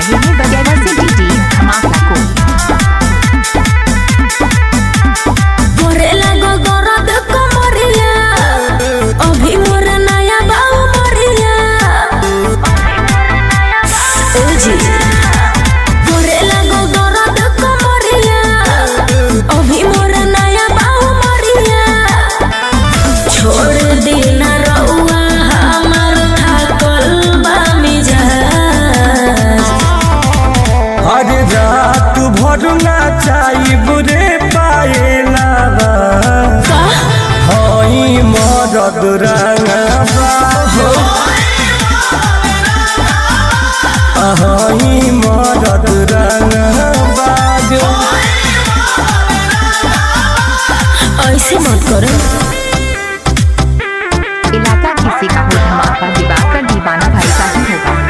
रहे हैं बगैर से डीडी धमाका को। मोरे लागो दर्द कमरिया, अभी मोर नया बाऊ मरिया। ओ जी मोरे लागो दर्द कमरिया, अभी मोर नया बाऊ मरिया। छोड़ देना रउआ हमार थाकल बा मिजाज। हर रात भर नाचाई बुरे पाएला हई मरद रंगबा हई मरद रंगबा ऐसे मत करो। इलाका किसी का हो धमाका दिवाकर दीवाना भाई का ही होगा।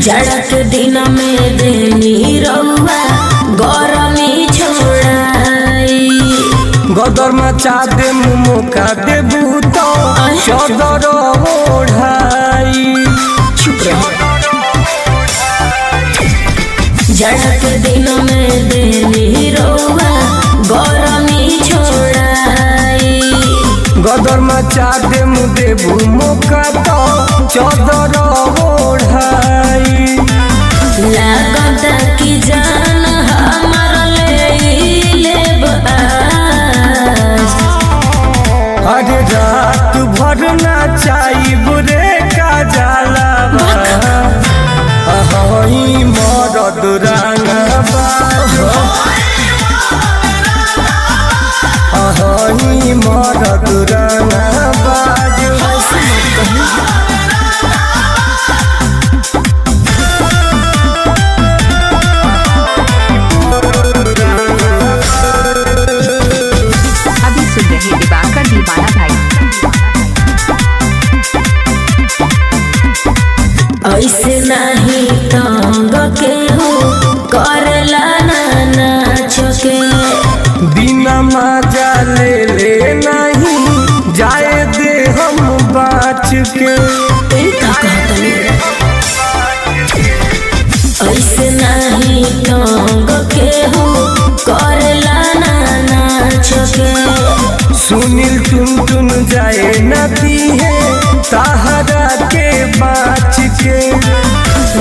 जाड़ा के दिन में देनी रउआ गरमी छोड़ाई। गदर मचा दे मुका देबू तो चदर ओढ़ाई। चुप रहो। जाड़ा के दिन में देनी रउआ गरमी छोड़ाई। गदर मचा दे देबू मुका तो चदर ओढ़ाई। लागता कि जान हमार लेब आज। हर रात भर नाचाई बुरे का जाला हई मरद रंगबा हई मरद रंगबा। अभी सुन रहे दिवाकर दीवाना भाई। ऐसे नहीं तंग के हो करला नाच के। बिना मजा ले नहीं जाए दे हम बाच के। ऐसे नहीं तंग के हो करला नाच के। सुनील टुन जाए नदी है सहारा के बाच के।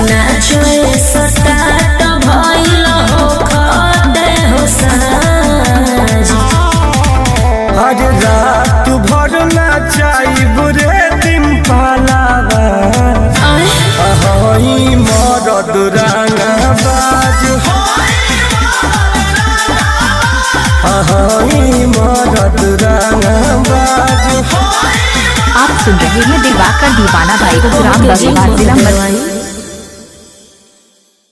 नाचो स्टार्ट भइल हो खदे हो साज। हर रात भर नाचाई बुरे दिन पालावा हई मरद रंगबाज हई मरद रंगबाज। आप सुन रहे हैं दिवाकर दीवाना भाई को। ग्राम बगेवार जिला